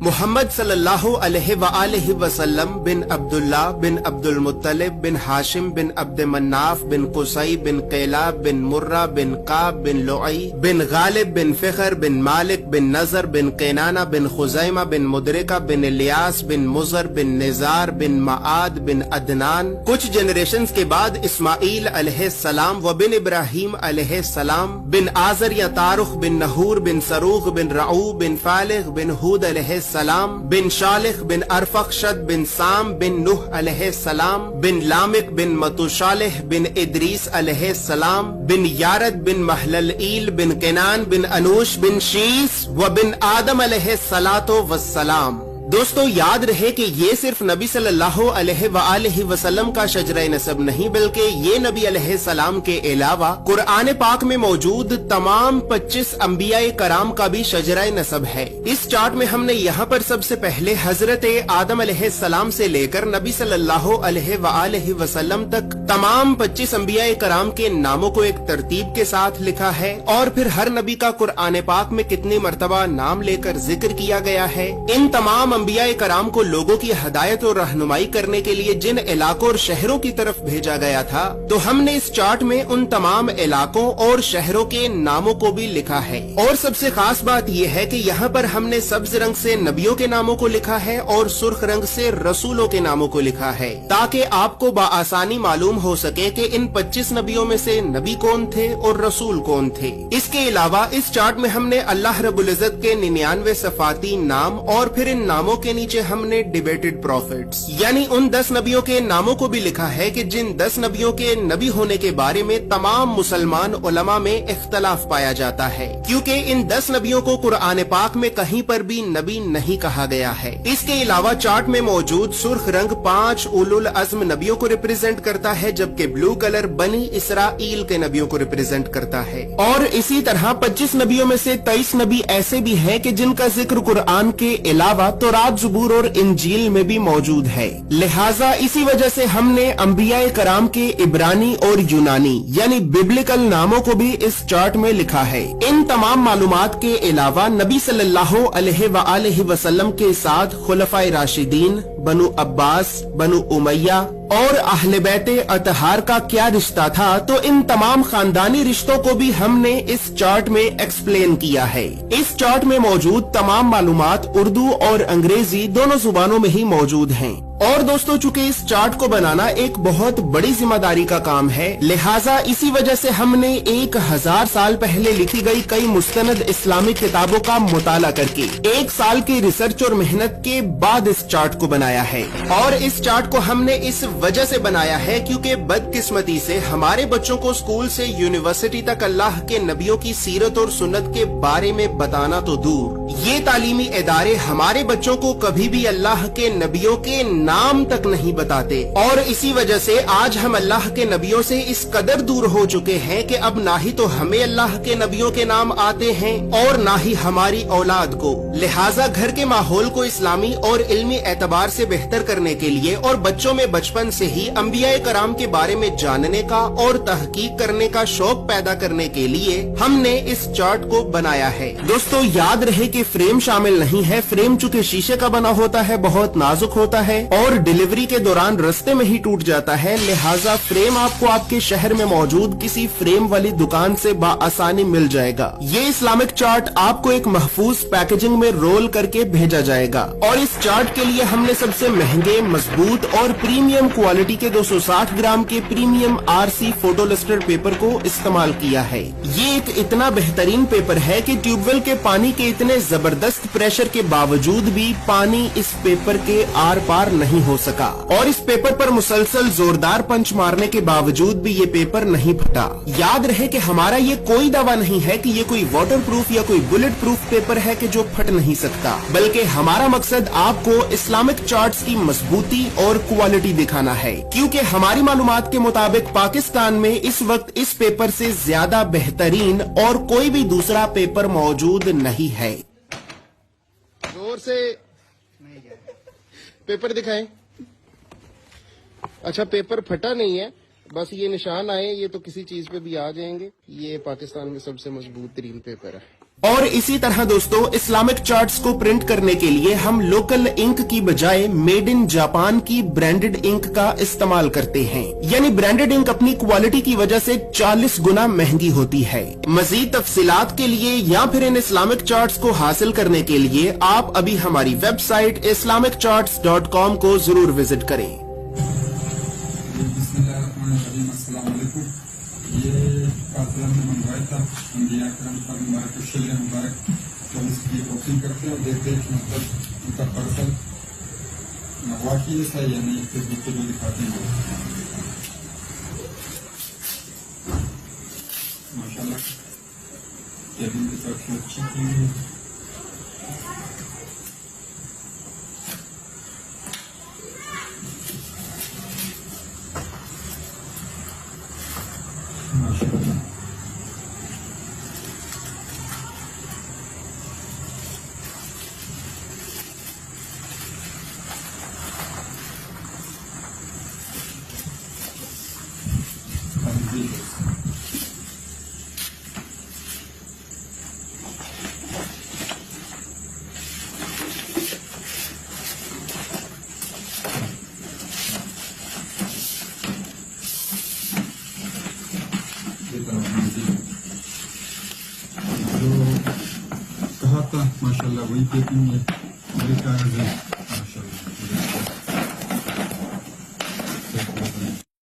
محمد صلی اللہ علیہ وآلہ وسلم بن عبداللہ بن عبد المطلب بن ہاشم بن عبد مناف بن قصی بن قیلاب بن مرہ بن قاب بن لعی بن غالب بن فخر بن مالک بن نظر بن قینانہ بن خزیمہ بن مدرکہ بن الیاس بن مزر بن نزار بن معاد بن عدنان. کچھ جنریشنز کے بعد اسماعیل علیہ السلام و بن ابراہیم علیہ السلام بن آزر یا تارخ بن نحور بن سروغ بن رعو بن فالغ بن ہود علیہ السلام بن شالخ بن ارفخشد بن سام بن نوح علیہ السلام بن لامک بن متوشالح بن ادریس علیہ السلام بن یارد بن محللئیل بن کنان بن انوش بن شیس و بن آدم علیہ السلام. دوستو یاد رہے کہ یہ صرف نبی صلی اللہ علیہ وآلہ وسلم کا شجرہ نسب نہیں بلکہ یہ نبی علیہ السلام کے علاوہ قرآن پاک میں موجود تمام 25 انبیاء کرام کا بھی شجرہ نسب ہے. اس چارٹ میں ہم نے یہاں پر سب سے پہلے حضرت آدم علیہ السلام سے لے کر نبی صلی اللہ علیہ وآلہ وسلم تک تمام 25 انبیاء کرام کے ناموں کو ایک ترتیب کے ساتھ لکھا ہے اور پھر ہر نبی کا قرآن پاک میں کتنی مرتبہ نام لے کر ذکر کیا گیا ہے. ان تمام انبیاء کرام کو لوگوں کی ہدایت اور رہنمائی کرنے کے لیے جن علاقوں اور شہروں کی طرف بھیجا گیا تھا تو ہم نے اس چارٹ میں ان تمام علاقوں اور شہروں کے ناموں کو بھی لکھا ہے. اور سب سے خاص بات یہ ہے کہ یہاں پر ہم نے سبز رنگ سے نبیوں کے ناموں کو لکھا ہے اور سرخ رنگ سے رسولوں کے ناموں کو لکھا ہے تاکہ آپ کو بآسانی معلوم ہو سکے کہ ان 25 نبیوں میں سے نبی کون تھے اور رسول کون تھے. اس کے علاوہ اس چارٹ میں ہم نے اللہ رب العزت کے 99 صفاتی نام اور پھر ان ناموں کے نیچے ہم نے ڈیبیٹڈ پروفیٹس یعنی ان 10 نبیوں کے ناموں کو بھی لکھا ہے کہ جن 10 نبیوں کے نبی ہونے کے بارے میں تمام مسلمان علماء میں اختلاف پایا جاتا ہے کیونکہ ان 10 نبیوں کو قرآن پاک میں کہیں پر بھی نبی نہیں کہا گیا ہے. اس کے علاوہ چارٹ میں موجود سرخ رنگ 5 اولو العزم نبیوں کو ریپرزینٹ کرتا ہے جبکہ بلو کلر بنی اسرائیل کے نبیوں کو ریپرزینٹ کرتا ہے. اور اسی طرح 25 نبیوں میں سے 23 نبی ایسے بھی ہیں کہ جن کا ذکر قرآن کے علاوہ تورات زبور اور انجیل میں بھی موجود ہے. لہٰذا اسی وجہ سے ہم نے انبیاء کرام کے عبرانی اور یونانی یعنی ببلکل ناموں کو بھی اس چارٹ میں لکھا ہے. ان تمام معلومات کے علاوہ نبی صلی اللہ علیہ وآلہ وسلم کے ساتھ خلفائے راشدین، بنو عباس، بنو امیہ اور اہل بیت اطہار کا کیا رشتہ تھا تو ان تمام خاندانی رشتوں کو بھی ہم نے اس چارٹ میں ایکسپلین کیا ہے. اس چارٹ میں موجود تمام معلومات اردو اور انگریزی دونوں زبانوں میں ہی موجود ہیں. اور دوستو چونکہ اس چارٹ کو بنانا ایک بہت بڑی ذمہ داری کا کام ہے لہٰذا اسی وجہ سے ہم نے 1000 سال پہلے لکھی گئی کئی مستند اسلامی کتابوں کا مطالعہ کر کے 1 سال کی ریسرچ اور محنت کے بعد اس چارٹ کو بنایا ہے. اور اس چارٹ کو ہم نے اس وجہ سے بنایا ہے کیونکہ بدقسمتی سے ہمارے بچوں کو اسکول سے یونیورسٹی تک اللہ کے نبیوں کی سیرت اور سنت کے بارے میں بتانا تو دور، یہ تعلیمی ادارے ہمارے بچوں کو کبھی بھی اللہ کے نبیوں کے نام تک نہیں بتاتے. اور اسی وجہ سے آج ہم اللہ کے نبیوں سے اس قدر دور ہو چکے ہیں کہ اب نہ ہی تو ہمیں اللہ کے نبیوں کے نام آتے ہیں اور نہ ہی ہماری اولاد کو. لہٰذا گھر کے ماحول کو اسلامی اور علمی اعتبار سے بہتر کرنے کے لیے اور بچوں میں بچپن سے ہی انبیاء کرام کے بارے میں جاننے کا اور تحقیق کرنے کا شوق پیدا کرنے کے لیے ہم نے اس چارٹ کو بنایا ہے. دوستو یاد رہے کہ فریم شامل نہیں ہے. فریم چونکہ شیشے کا بنا ہوتا ہے بہت نازک ہوتا ہے اور ڈیلیوری کے دوران رستے میں ہی ٹوٹ جاتا ہے لہٰذا فریم آپ کو آپ کے شہر میں موجود کسی فریم والی دکان سے بآسانی مل جائے گا. یہ اسلامک چارٹ آپ کو ایک محفوظ پیکیجنگ میں رول کر کے بھیجا جائے گا. اور اس چارٹ کے لیے ہم نے سب سے مہنگے، مضبوط اور پریمیم کوالٹی کے 260 گرام کے premium RC photo lustre paper کو استعمال کیا ہے. یہ ایک اتنا بہترین پیپر ہے کہ ٹیوب ویل کے پانی کے اتنے زبردست پریشر کے باوجود بھی پانی اس پیپر کے آر پار نہیں ہو سکا اور اس پیپر پر مسلسل زوردار پنچ مارنے کے باوجود بھی یہ پیپر نہیں پھٹا. یاد رہے کہ ہمارا یہ کوئی دعویٰ نہیں ہے کہ یہ کوئی واٹر پروف یا کوئی بلٹ پروف پیپر ہے کہ جو پھٹ نہیں سکتا بلکہ ہمارا مقصد آپ کو اسلامک چارٹس کی مضبوطی اور کوالٹی دکھانا ہے کیونکہ ہماری معلومات کے مطابق پاکستان میں اس وقت اس پیپر سے زیادہ بہترین اور کوئی بھی دوسرا پیپر موجود نہیں ہے. زور سے پیپر دکھائیں. اچھا پیپر پھٹا نہیں ہے بس یہ نشان آئے یہ تو کسی چیز پہ بھی آ جائیں گے. یہ پاکستان میں سب سے مضبوط ترین پیپر ہے. اور اسی طرح دوستو اسلامک چارٹس کو پرنٹ کرنے کے لیے ہم لوکل انک کی بجائے میڈ ان جاپان کی برانڈڈ انک کا استعمال کرتے ہیں، یعنی برانڈڈ انک اپنی کوالٹی کی وجہ سے 40 گنا مہنگی ہوتی ہے۔ مزید تفصیلات کے لیے یا پھر ان اسلامک چارٹس کو حاصل کرنے کے لیے آپ ابھی ہماری ویب سائٹ islamiccharts.com کو ضرور وزٹ کریں۔ بسم اللہ الرحمن الرحیم، السلام علیکم۔ یہ قافلہ میں منگوایا تھا انبیاء کرام پر مبارک شجر مبارک، تو اس کی اوپننگ کرتے ہیں اور دیکھتے ہیں کہ مطلب ان کا پرسل واقعی ایسا ہے یا نہیں، پھر دوسرے کو دکھاتے ہیں۔ ماشاء اللہ کیبن کی طرف سے اچھی کی ہوئی ہے۔ جو کہا تھا ماشاء اللہ وہی پیکنگ ہے، وہی کاغذ ہے۔